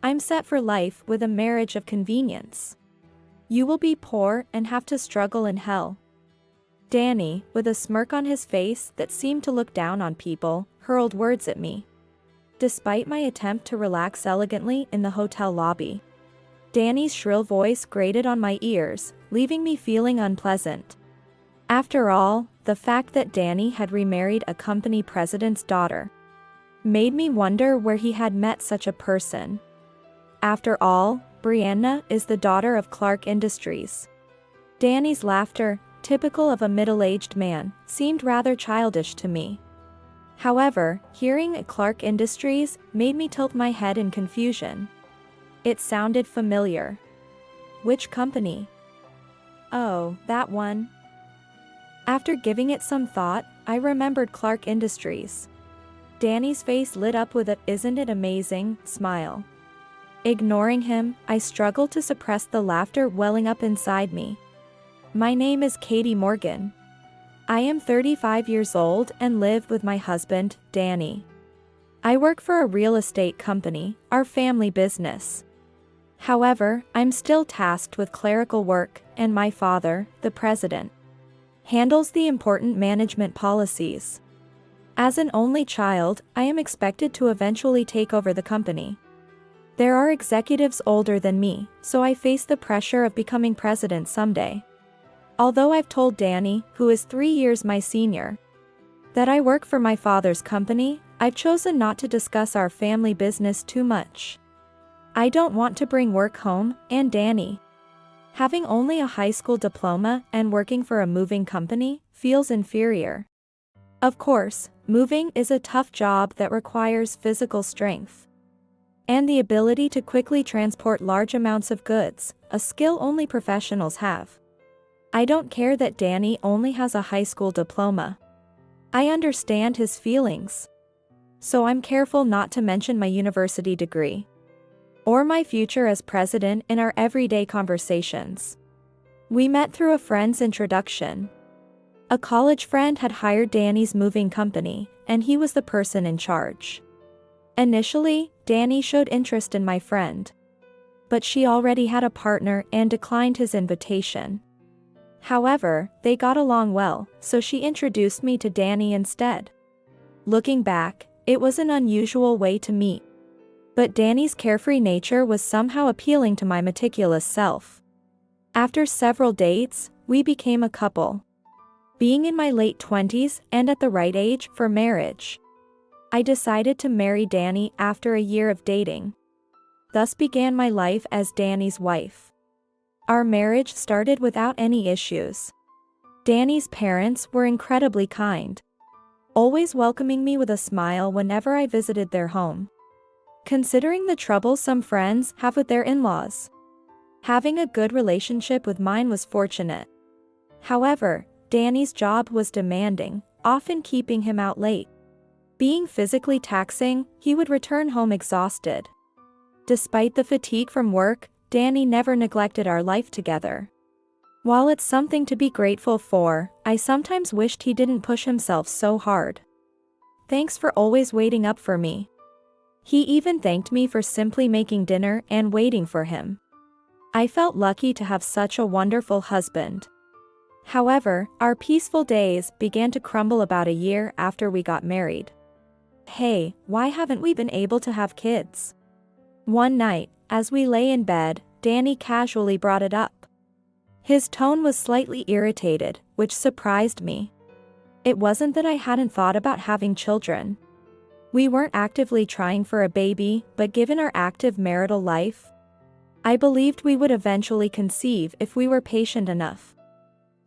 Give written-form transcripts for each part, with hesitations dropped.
I'm set for life with a marriage of convenience. You will be poor and have to struggle in hell." Danny, with a smirk on his face that seemed to look down on people, hurled words at me. Despite my attempt to relax elegantly in the hotel lobby, Danny's shrill voice grated on my ears, leaving me feeling unpleasant. After all, the fact that Danny had remarried a company president's daughter made me wonder where he had met such a person. After all, Brianna is the daughter of Clark Industries. Danny's laughter, typical of a middle-aged man, seemed rather childish to me. However, hearing Clark Industries made me tilt my head in confusion. It sounded familiar. Which company? Oh, that one. After giving it some thought, I remembered Clark Industries. Danny's face lit up with a "isn't it amazing" smile. Ignoring him, I struggled to suppress the laughter welling up inside me. "My name is Katie Morgan. I am 35 years old and live with my husband, Danny. I work for a real estate company, our family business. However, I'm still tasked with clerical work, and my father, the president, handles the important management policies. As an only child, I am expected to eventually take over the company. There are executives older than me, so I face the pressure of becoming president someday. Although I've told Danny, who is 3 years my senior, that I work for my father's company, I've chosen not to discuss our family business too much. I don't want to bring work home, and Danny, having only a high school diploma and working for a moving company, feels inferior. Of course, moving is a tough job that requires physical strength and the ability to quickly transport large amounts of goods, a skill only professionals have. I don't care that Danny only has a high school diploma. I understand his feelings. So I'm careful not to mention my university degree or my future as president in our everyday conversations. We met through a friend's introduction. A college friend had hired Danny's moving company, and he was the person in charge. Initially, Danny showed interest in my friend, but she already had a partner and declined his invitation. However, they got along well, so she introduced me to Danny instead. Looking back, it was an unusual way to meet, but Danny's carefree nature was somehow appealing to my meticulous self. After several dates, we became a couple. Being in my late 20s and at the right age for marriage, I decided to marry Danny after a year of dating. Thus began my life as Danny's wife. Our marriage started without any issues. Danny's parents were incredibly kind, always welcoming me with a smile whenever I visited their home. Considering the trouble some friends have with their in-laws, having a good relationship with mine was fortunate. However, Danny's job was demanding, often keeping him out late. Being physically taxing, he would return home exhausted. Despite the fatigue from work, Danny never neglected our life together. While it's something to be grateful for, I sometimes wished he didn't push himself so hard. Thanks for always waiting up for me. He even thanked me for simply making dinner and waiting for him. I felt lucky to have such a wonderful husband. However, our peaceful days began to crumble about a year after we got married. "Hey, why haven't we been able to have kids?" One night, as we lay in bed, Danny casually brought it up. His tone was slightly irritated, which surprised me. It wasn't that I hadn't thought about having children. We weren't actively trying for a baby, but given our active marital life, I believed we would eventually conceive if we were patient enough.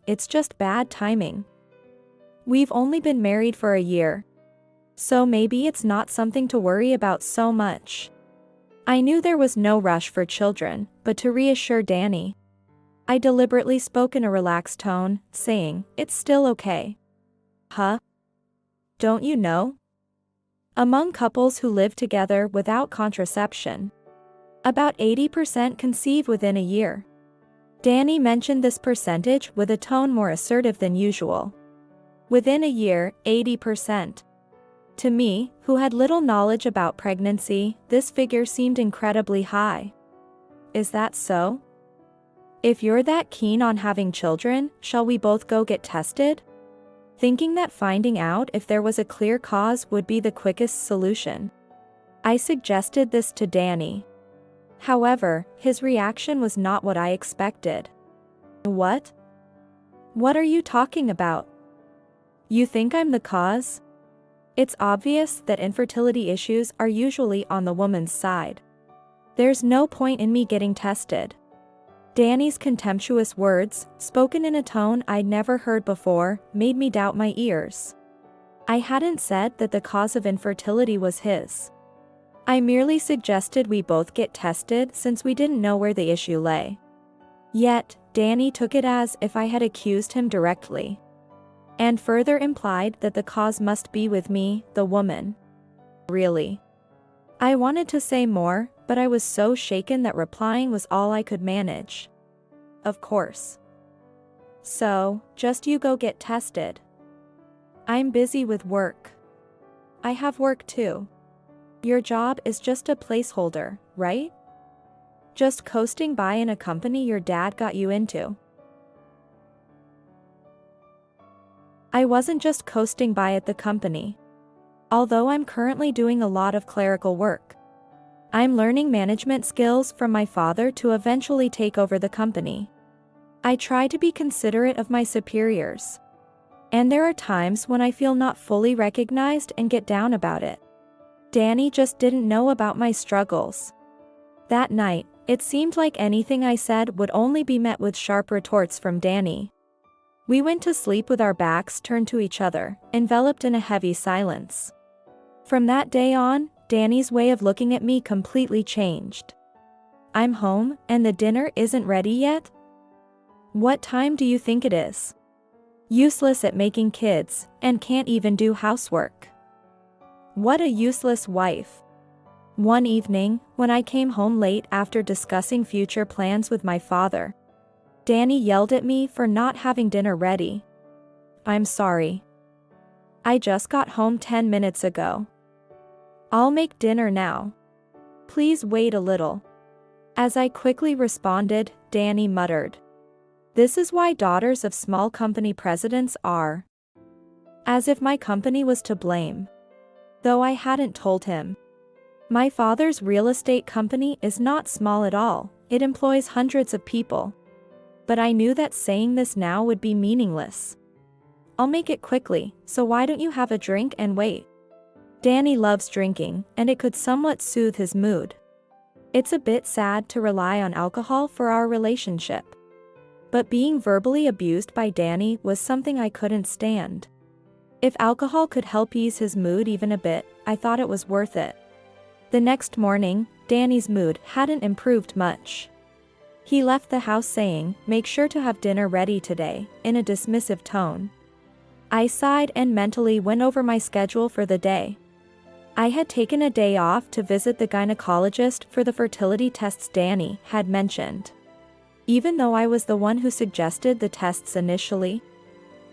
It's just bad timing. We've only been married for a year, so maybe it's not something to worry about so much. I knew there was no rush for children, but to reassure Danny, I deliberately spoke in a relaxed tone, saying, "It's still okay." Huh? Don't you know? Among couples who live together without contraception, about 80% conceive within a year. Danny mentioned this percentage with a tone more assertive than usual. Within a year, 80%. To me, who had little knowledge about pregnancy, this figure seemed incredibly high. Is that so? If you're that keen on having children, shall we both go get tested? Thinking that finding out if there was a clear cause would be the quickest solution, I suggested this to Danny. However, his reaction was not what I expected. What? What are you talking about? You think I'm the cause? It's obvious that infertility issues are usually on the woman's side. There's no point in me getting tested. Danny's contemptuous words, spoken in a tone I'd never heard before, made me doubt my ears. I hadn't said that the cause of infertility was his. I merely suggested we both get tested since we didn't know where the issue lay. Yet, Danny took it as if I had accused him directly, and further implied that the cause must be with me, the woman. Really? I wanted to say more, but I was so shaken that replying was all I could manage. Of course. So, just you go get tested. I'm busy with work. I have work too. Your job is just a placeholder, right? Just coasting by in a company your dad got you into. I wasn't just coasting by at the company. Although I'm currently doing a lot of clerical work, I'm learning management skills from my father to eventually take over the company. I try to be considerate of my superiors, and there are times when I feel not fully recognized and get down about it. Danny just didn't know about my struggles. That night, it seemed like anything I said would only be met with sharp retorts from Danny. We went to sleep with our backs turned to each other, enveloped in a heavy silence. From that day on, Danny's way of looking at me completely changed. I'm home, and the dinner isn't ready yet? What time do you think it is? Useless at making kids, and can't even do housework. What a useless wife. One evening, when I came home late after discussing future plans with my father, Danny yelled at me for not having dinner ready. I'm sorry. I just got home 10 minutes ago. I'll make dinner now. Please wait a little. As I quickly responded, Danny muttered, "This is why daughters of small company presidents are." As if my company was to blame. Though I hadn't told him. My father's real estate company is not small at all, it employs hundreds of people. But I knew that saying this now would be meaningless. I'll make it quickly, so why don't you have a drink and wait? Danny loves drinking, and it could somewhat soothe his mood. It's a bit sad to rely on alcohol for our relationship. But being verbally abused by Danny was something I couldn't stand. If alcohol could help ease his mood even a bit, I thought it was worth it. The next morning, Danny's mood hadn't improved much. He left the house saying, "Make sure to have dinner ready today," in a dismissive tone. I sighed and mentally went over my schedule for the day. I had taken a day off to visit the gynecologist for the fertility tests Danny had mentioned. Even though I was the one who suggested the tests initially,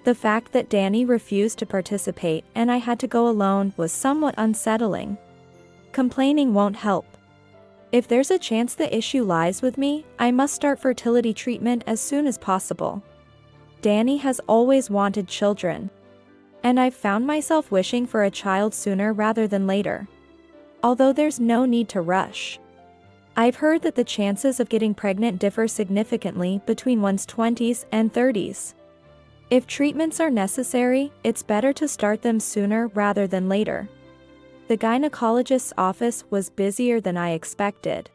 the fact that Danny refused to participate and I had to go alone was somewhat unsettling. Complaining won't help. If there's a chance the issue lies with me, I must start fertility treatment as soon as possible. Danny has always wanted children, and I've found myself wishing for a child sooner rather than later. Although there's no need to rush. I've heard that the chances of getting pregnant differ significantly between one's 20s and 30s. If treatments are necessary, it's better to start them sooner rather than later. The gynecologist's office was busier than I expected,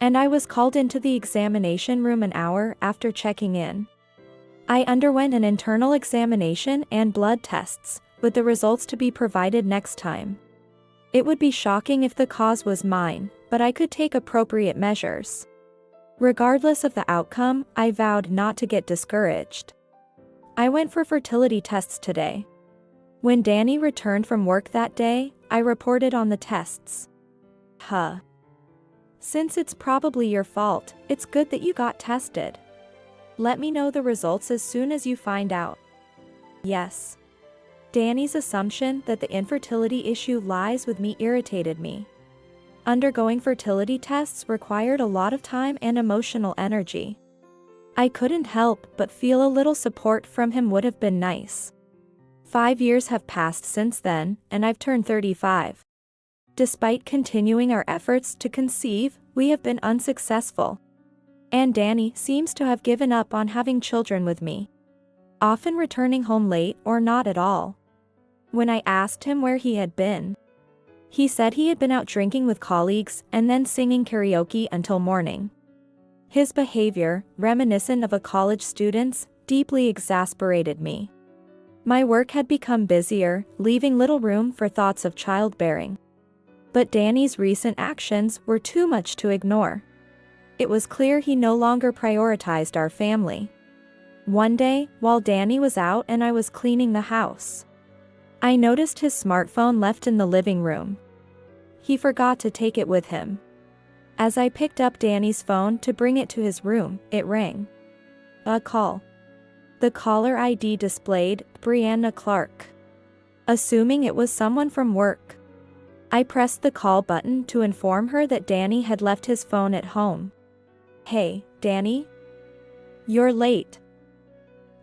and I was called into the examination room an hour after checking in. I underwent an internal examination and blood tests, with the results to be provided next time. It would be shocking if the cause was mine, but I could take appropriate measures. Regardless of the outcome, I vowed not to get discouraged. I went for fertility tests today. When Danny returned from work that day, I reported on the tests. Since it's probably your fault, it's good that you got tested. Let me know the results as soon as you find out. Yes. Danny's assumption that the infertility issue lies with me irritated me. Undergoing fertility tests required a lot of time and emotional energy. I couldn't help but feel a little support from him would have been nice. 5 years have passed since then, and I've turned 35. Despite continuing our efforts to conceive, we have been unsuccessful. And Danny seems to have given up on having children with me, often returning home late or not at all. When I asked him where he had been, he said he had been out drinking with colleagues and then singing karaoke until morning. His behavior, reminiscent of a college student's, deeply exasperated me. My work had become busier, leaving little room for thoughts of childbearing. But Danny's recent actions were too much to ignore. It was clear he no longer prioritized our family. One day, while Danny was out and I was cleaning the house, I noticed his smartphone left in the living room. He forgot to take it with him. As I picked up Danny's phone to bring it to his room, it rang. A call. The caller ID displayed Brianna Clark. Assuming it was someone from work, I pressed the call button to inform her that Danny had left his phone at home. Hey, Danny? You're late.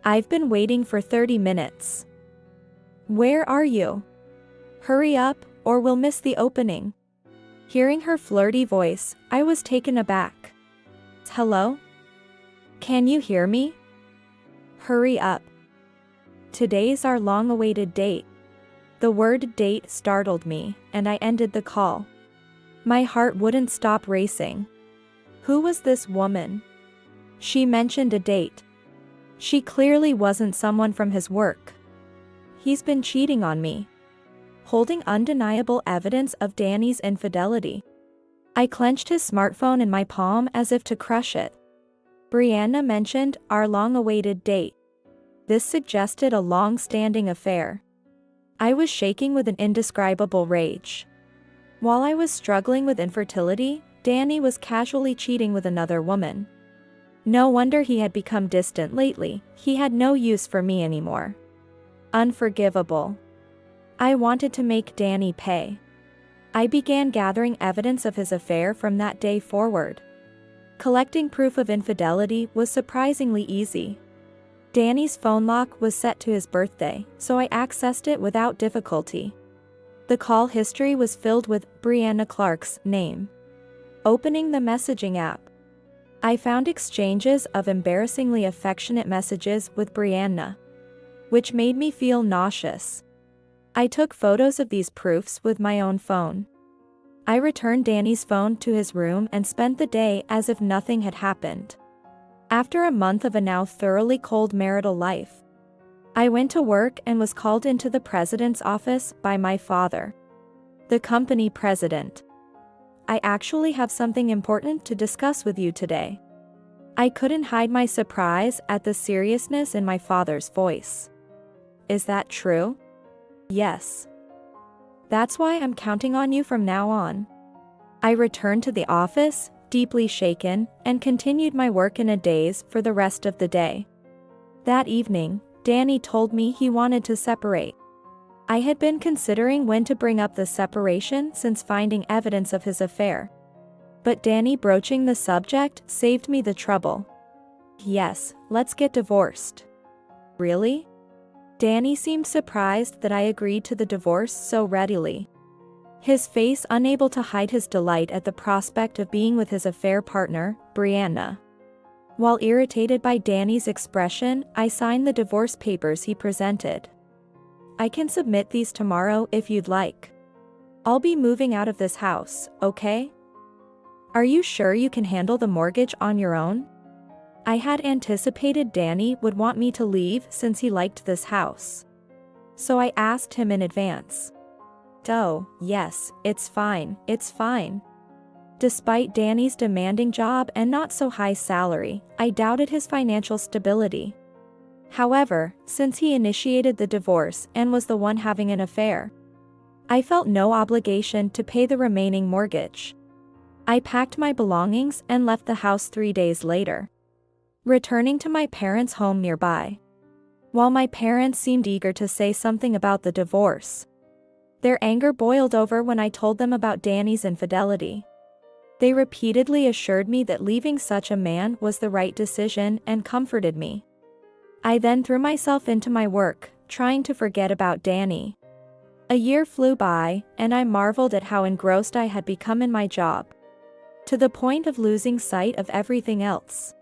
I've been waiting for 30 minutes. Where are you? Hurry up, or we'll miss the opening. Hearing her flirty voice, I was taken aback. Hello? Can you hear me? Hurry up. Today's our long-awaited date. The word date startled me, and I ended the call. My heart wouldn't stop racing. Who was this woman? She mentioned a date. She clearly wasn't someone from his work. He's been cheating on me. Holding undeniable evidence of Danny's infidelity, I clenched his smartphone in my palm as if to crush it. Brianna mentioned our long-awaited date. This suggested a long-standing affair. I was shaking with an indescribable rage. While I was struggling with infertility, Danny was casually cheating with another woman. No wonder he had become distant lately. He had no use for me anymore. Unforgivable. I wanted to make Danny pay. I began gathering evidence of his affair from that day forward. Collecting proof of infidelity was surprisingly easy. Danny's phone lock was set to his birthday, so I accessed it without difficulty. The call history was filled with Brianna Clark's name. Opening the messaging app, I found exchanges of embarrassingly affectionate messages with Brianna, which made me feel nauseous. I took photos of these proofs with my own phone. I returned Danny's phone to his room and spent the day as if nothing had happened. After a month of a now thoroughly cold marital life, I went to work and was called into the president's office by my father, the company president. I actually have something important to discuss with you today. I couldn't hide my surprise at the seriousness in my father's voice. Is that true? Yes. That's why I'm counting on you from now on. I returned to the office, deeply shaken, and continued my work in a daze for the rest of the day. That evening, Danny told me he wanted to separate. I had been considering when to bring up the separation since finding evidence of his affair. But Danny broaching the subject saved me the trouble. Yes, let's get divorced. Really? Danny seemed surprised that I agreed to the divorce so readily. His face unable to hide his delight at the prospect of being with his affair partner, Brianna. While irritated by Danny's expression, I signed the divorce papers he presented. I can submit these tomorrow if you'd like. I'll be moving out of this house, okay? Are you sure you can handle the mortgage on your own? I had anticipated Danny would want me to leave since he liked this house. So I asked him in advance. Oh, yes, it's fine, it's fine. Despite Danny's demanding job and not so high salary, I doubted his financial stability. However, since he initiated the divorce and was the one having an affair, I felt no obligation to pay the remaining mortgage. I packed my belongings and left the house 3 days later, returning to my parents' home nearby. while my parents seemed eager to say something about the divorce. Their anger boiled over when I told them about Danny's infidelity. They repeatedly assured me that leaving such a man was the right decision and comforted me. I then threw myself into my work, trying to forget about Danny. A year flew by, and I marveled at how engrossed I had become in my job, to the point of losing sight of everything else.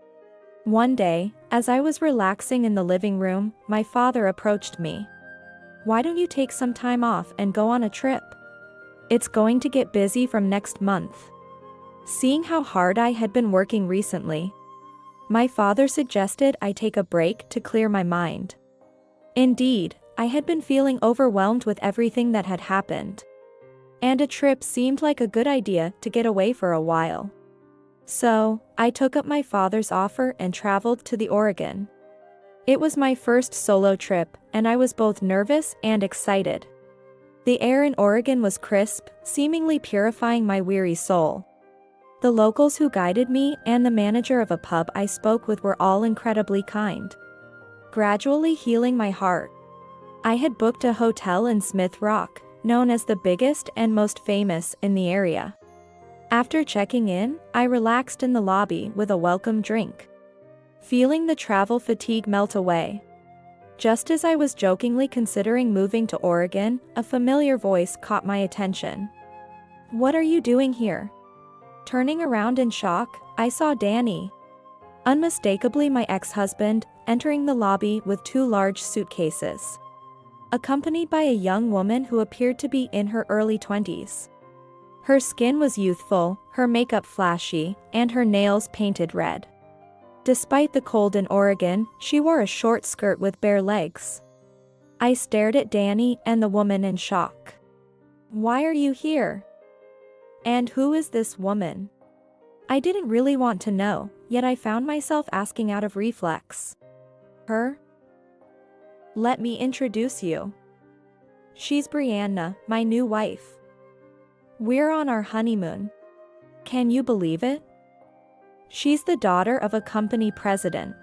One day, as I was relaxing in the living room, my father approached me. "Why don't you take some time off and go on a trip? It's going to get busy from next month." Seeing how hard I had been working recently, my father suggested I take a break to clear my mind. Indeed, I had been feeling overwhelmed with everything that had happened, and a trip seemed like a good idea to get away for a while. So, I took up my father's offer and traveled to the Oregon. It was my first solo trip, and I was both nervous and excited. The air in Oregon was crisp, seemingly purifying my weary soul. The locals who guided me and the manager of a pub I spoke with were all incredibly kind, gradually healing my heart. I had booked a hotel in Smith Rock, known as the biggest and most famous in the area. After checking in, I relaxed in the lobby with a welcome drink, feeling the travel fatigue melt away. Just as I was jokingly considering moving to Oregon, a familiar voice caught my attention. "What are you doing here?" Turning around in shock, I saw Danny, unmistakably my ex-husband, entering the lobby with 2 large suitcases, accompanied by a young woman who appeared to be in her early 20s. Her skin was youthful, her makeup flashy, and her nails painted red. Despite the cold in Oregon, she wore a short skirt with bare legs. I stared at Danny and the woman in shock. "Why are you here? And who is this woman?" I didn't really want to know, yet I found myself asking out of reflex. "Her? Let me introduce you. She's Brianna, my new wife. We're on our honeymoon. Can you believe it? She's the daughter of a company president."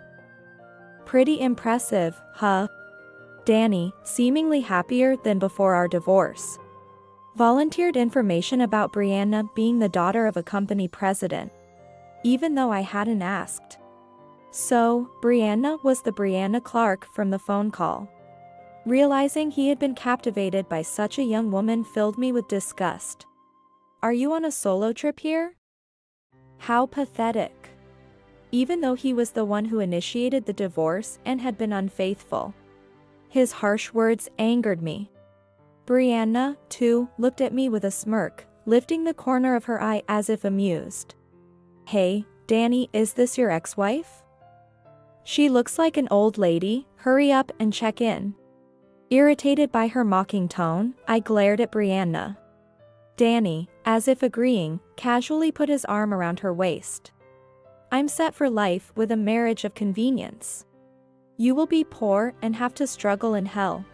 "Pretty impressive, huh?" Danny, seemingly happier than before our divorce, volunteered information about Brianna being the daughter of a company president, even though I hadn't asked. So, Brianna was the Brianna Clark from the phone call. Realizing he had been captivated by such a young woman filled me with disgust. "Are you on a solo trip here? How pathetic." Even though he was the one who initiated the divorce and had been unfaithful, his harsh words angered me. Brianna, too, looked at me with a smirk, lifting the corner of her eye as if amused. "Hey, Danny, is this your ex-wife? She looks like an old lady, hurry up and check in." Irritated by her mocking tone, I glared at Brianna. Danny, as if agreeing, casually put his arm around her waist. "I'm set for life with a marriage of convenience. You will be poor and have to struggle in hell."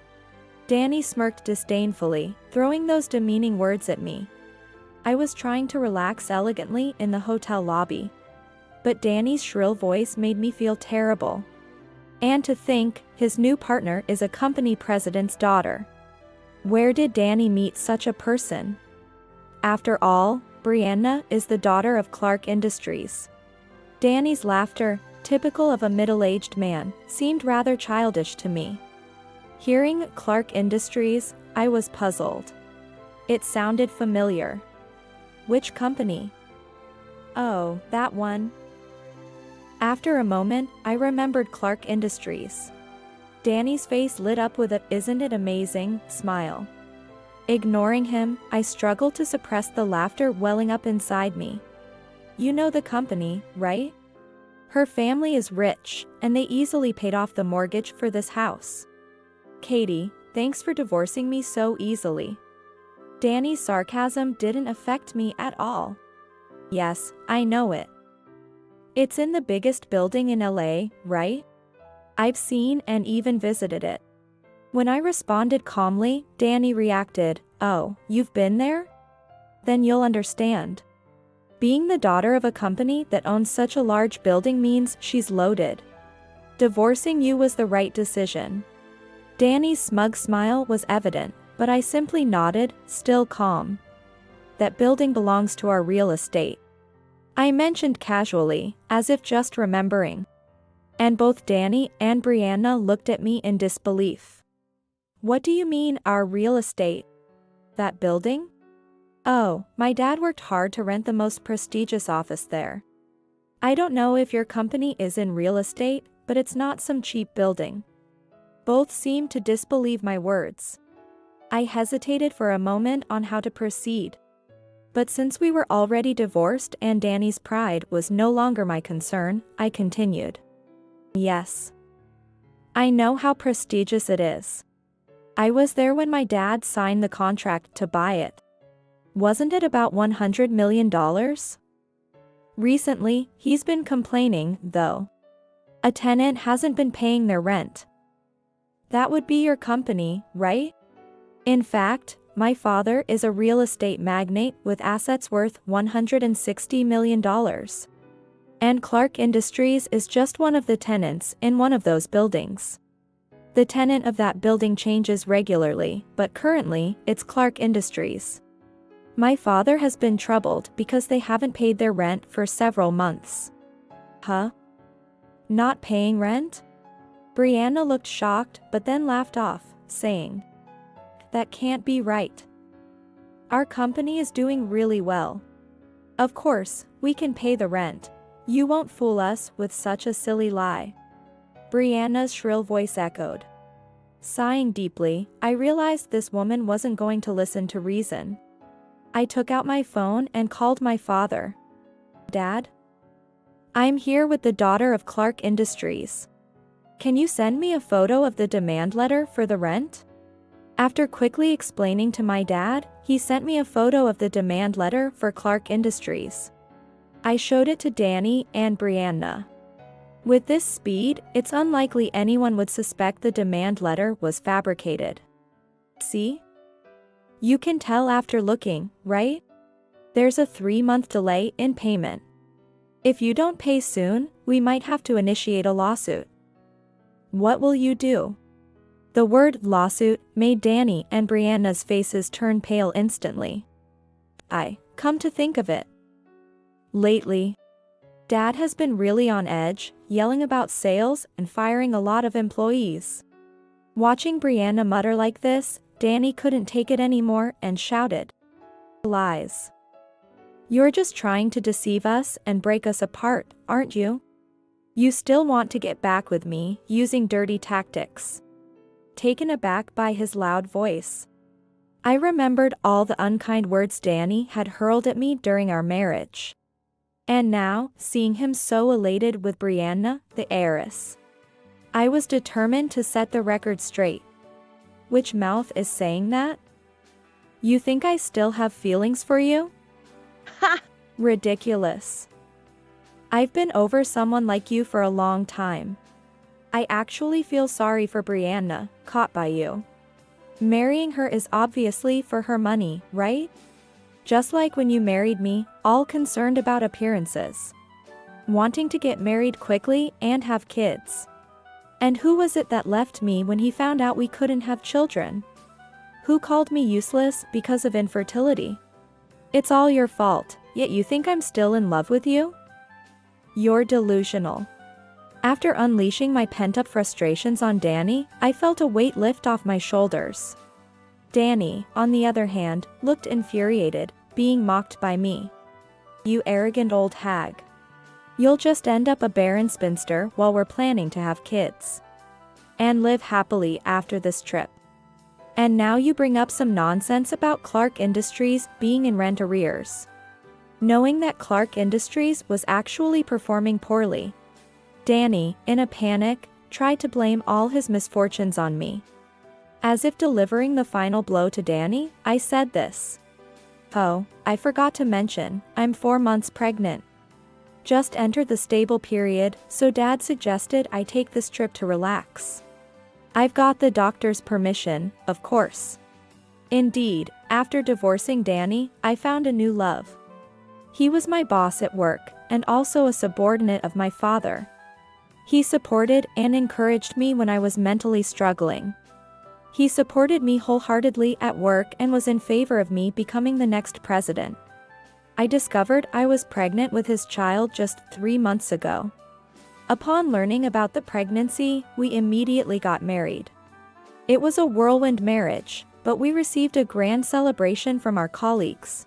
Danny smirked disdainfully, throwing those demeaning words at me. I was trying to relax elegantly in the hotel lobby, but Danny's shrill voice made me feel terrible. And to think, his new partner is a company president's daughter. Where did Danny meet such a person? After all, Brianna is the daughter of Clark Industries. Danny's laughter, typical of a middle-aged man, seemed rather childish to me. Hearing Clark Industries, I was puzzled. It sounded familiar. Which company? Oh, that one. After a moment, I remembered Clark Industries. Danny's face lit up with a "isn't it amazing" smile. Ignoring him, I struggled to suppress the laughter welling up inside me. "You know the company, right? Her family is rich, and they easily paid off the mortgage for this house. Katie, thanks for divorcing me so easily." Danny's sarcasm didn't affect me at all. "Yes, I know it. It's in the biggest building in LA, right? I've seen and even visited it." When I responded calmly, Danny reacted, "Oh, you've been there? Then you'll understand. Being the daughter of a company that owns such a large building means she's loaded. Divorcing you was the right decision. Danny's smug smile was evident, but I simply nodded, still calm. That building belongs to our real estate, I mentioned casually, as if just remembering. And both Danny and Brianna looked at me in disbelief. What do you mean, our real estate? That building? Oh, my dad worked hard to rent the most prestigious office there. I don't know if your company is in real estate, but it's not some cheap building. Both seemed to disbelieve my words. I hesitated for a moment on how to proceed. But since we were already divorced and Danny's pride was no longer my concern, I continued. Yes. I know how prestigious it is. I was there when my dad signed the contract to buy it. Wasn't it about $100 million? Recently, he's been complaining, though. A tenant hasn't been paying their rent. That would be your company, right? In fact, my father is a real estate magnate with assets worth $160 million. And Clark Industries is just one of the tenants in one of those buildings. The tenant of that building changes regularly, but currently, it's Clark Industries. My father has been troubled because they haven't paid their rent for several months. Huh? Not paying rent? Brianna looked shocked but then laughed off, saying, that can't be right. Our company is doing really well. Of course, we can pay the rent. You won't fool us with such a silly lie. Brianna's shrill voice echoed. Sighing deeply, I realized this woman wasn't going to listen to reason. I took out my phone and called my father. Dad? I'm here with the daughter of Clark Industries. Can you send me a photo of the demand letter for the rent? After quickly explaining to my dad, he sent me a photo of the demand letter for Clark Industries. I showed it to Danny and Brianna. With this speed, it's unlikely anyone would suspect the demand letter was fabricated. See? You can tell after looking, right? There's a 3-month delay in payment. If you don't pay soon, we might have to initiate a lawsuit. What will you do? The word lawsuit made Danny and Brianna's faces turn pale instantly. Come to think of it. Lately, Dad has been really on edge, yelling about sales and firing a lot of employees. Watching Brianna mutter like this, Danny couldn't take it anymore and shouted. Lies. You're just trying to deceive us and break us apart, aren't you? You still want to get back with me, using dirty tactics. Taken aback by his loud voice, I remembered all the unkind words Danny had hurled at me during our marriage. And now, seeing him so elated with Brianna, the heiress, I was determined to set the record straight. Which mouth is saying that? You think I still have feelings for you? Ha! Ridiculous. I've been over someone like you for a long time. I actually feel sorry for Brianna, caught by you. Marrying her is obviously for her money, right? Just like when you married me, all concerned about appearances. Wanting to get married quickly and have kids. And who was it that left me when he found out we couldn't have children? Who called me useless because of infertility? It's all your fault, yet you think I'm still in love with you? You're delusional. After unleashing my pent-up frustrations on Danny, I felt a weight lift off my shoulders. Danny, on the other hand, looked infuriated, being mocked by me. You arrogant old hag. You'll just end up a barren spinster while we're planning to have kids. And live happily after this trip. And now you bring up some nonsense about Clark Industries being in rent arrears. Knowing that Clark Industries was actually performing poorly. Danny, in a panic, tried to blame all his misfortunes on me. As if delivering the final blow to Danny, I said this. Oh, I forgot to mention, I'm 4 months pregnant. Just entered the stable period, so Dad suggested I take this trip to relax. I've got the doctor's permission, of course. Indeed, after divorcing Danny, I found a new love. He was my boss at work, and also a subordinate of my father. He supported and encouraged me when I was mentally struggling. He supported me wholeheartedly at work and was in favor of me becoming the next president. I discovered I was pregnant with his child just 3 months ago. Upon learning about the pregnancy, we immediately got married. It was a whirlwind marriage, but we received a grand celebration from our colleagues.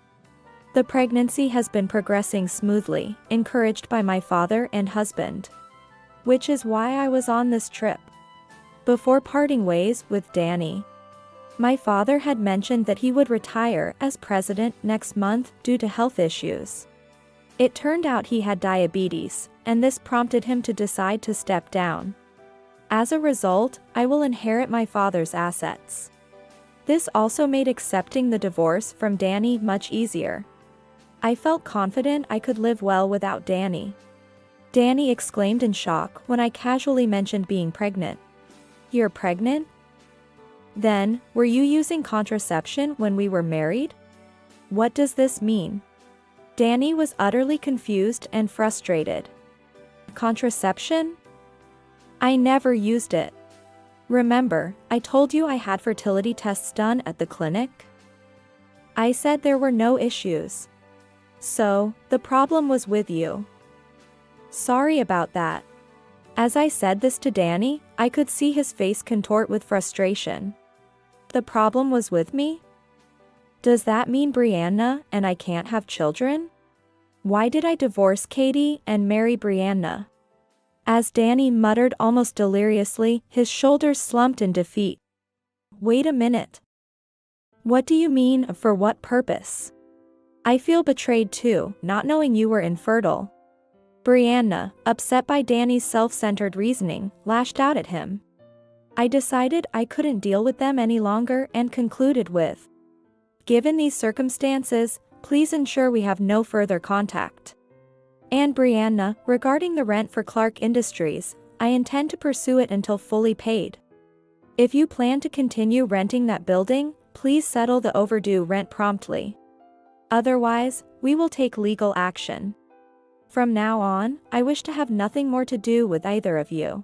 The pregnancy has been progressing smoothly, encouraged by my father and husband. Which is why I was on this trip. Before parting ways with Danny, my father had mentioned that he would retire as president next month due to health issues. It turned out he had diabetes, and this prompted him to decide to step down. As a result, I will inherit my father's assets. This also made accepting the divorce from Danny much easier. I felt confident I could live well without Danny. Danny exclaimed in shock when I casually mentioned being pregnant. "You're pregnant? Then, were you using contraception when we were married? What does this mean?" Danny was utterly confused and frustrated. "Contraception? I never used it. Remember, I told you I had fertility tests done at the clinic? I said there were no issues. So, the problem was with you. Sorry about that." As I said this to Danny, I could see his face contort with frustration. The problem was with me? Does that mean Brianna and I can't have children? Why did I divorce Katie and marry Brianna? As Danny muttered almost deliriously, his shoulders slumped in defeat. Wait a minute. What do you mean, for what purpose? I feel betrayed too, not knowing you were infertile. Brianna, upset by Danny's self-centered reasoning, lashed out at him. I decided I couldn't deal with them any longer and concluded with, "Given these circumstances, please ensure we have no further contact. And Brianna, regarding the rent for Clark Industries, I intend to pursue it until fully paid. If you plan to continue renting that building, please settle the overdue rent promptly. Otherwise, we will take legal action. From now on, I wish to have nothing more to do with either of you.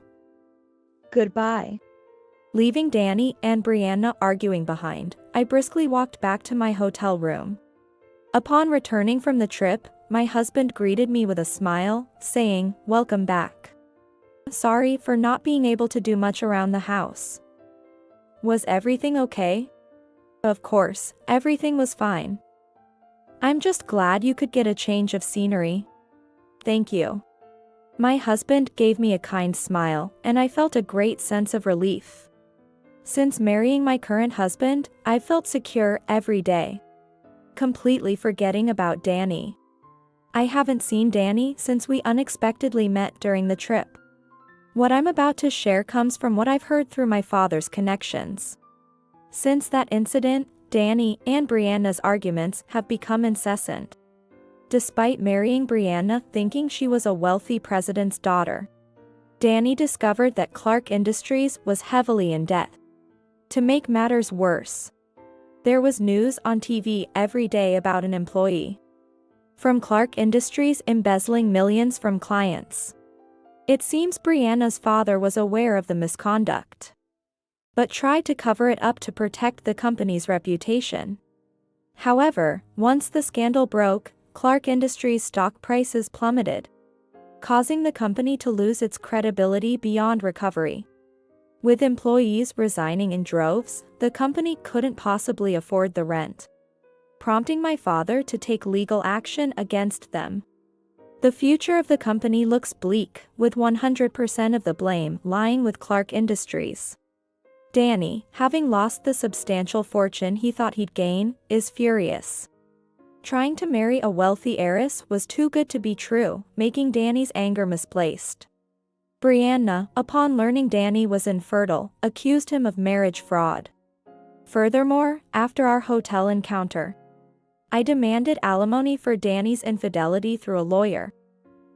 Goodbye." Leaving Danny and Brianna arguing behind, I briskly walked back to my hotel room. Upon returning from the trip, my husband greeted me with a smile, saying, "Welcome back. Sorry for not being able to do much around the house. Was everything okay?" "Of course, everything was fine. I'm just glad you could get a change of scenery." "Thank you." My husband gave me a kind smile, and I felt a great sense of relief. Since marrying my current husband, I've felt secure every day. Completely forgetting about Danny. I haven't seen Danny since we unexpectedly met during the trip. What I'm about to share comes from what I've heard through my father's connections. Since that incident, Danny and Brianna's arguments have become incessant. Despite marrying Brianna thinking she was a wealthy president's daughter, Danny discovered that Clark Industries was heavily in debt. To make matters worse, there was news on TV every day about an employee from Clark Industries embezzling millions from clients. It seems Brianna's father was aware of the misconduct, but tried to cover it up to protect the company's reputation. However, once the scandal broke, Clark Industries' stock prices plummeted, causing the company to lose its credibility beyond recovery. With employees resigning in droves, the company couldn't possibly afford the rent, prompting my father to take legal action against them. The future of the company looks bleak, with 100% of the blame lying with Clark Industries. Danny, having lost the substantial fortune he thought he'd gain, is furious. Trying to marry a wealthy heiress was too good to be true, making Danny's anger misplaced. Brianna, upon learning Danny was infertile, accused him of marriage fraud. Furthermore, after our hotel encounter, I demanded alimony for Danny's infidelity through a lawyer,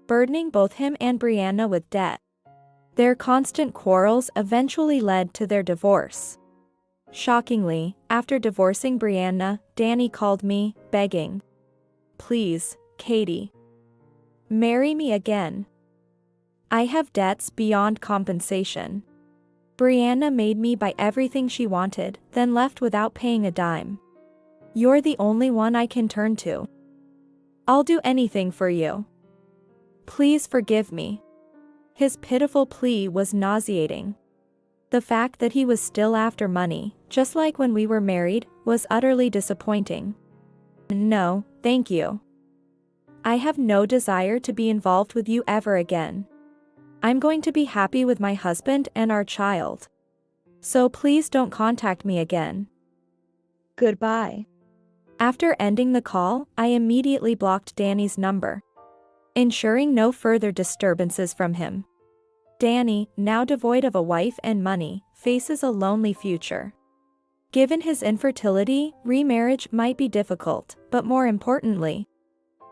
burdening both him and Brianna with debt. Their constant quarrels eventually led to their divorce. Shockingly, after divorcing Brianna, Danny called me, begging, "Please, Katie, marry me again. I have debts beyond compensation. Brianna made me buy everything she wanted, then left without paying a dime. You're the only one I can turn to. I'll do anything for you. Please forgive me. His pitiful plea was nauseating. The fact that he was still after money, just like when we were married, was utterly disappointing. No, thank you. I have no desire to be involved with you ever again. I'm going to be happy with my husband and our child. So please don't contact me again. Goodbye. After ending the call, I immediately blocked Danny's number, ensuring no further disturbances from him. Danny, now devoid of a wife and money, faces a lonely future. Given his infertility, remarriage might be difficult, but more importantly,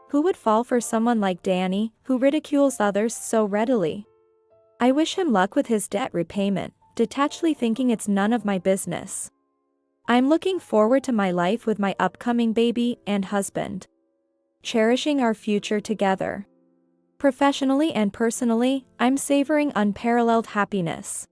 who would fall for someone like Danny, who ridicules others so readily? I wish him luck with his debt repayment, detachedly thinking it's none of my business. I'm looking forward to my life with my upcoming baby and husband, cherishing our future together. Professionally and personally, I'm savoring unparalleled happiness.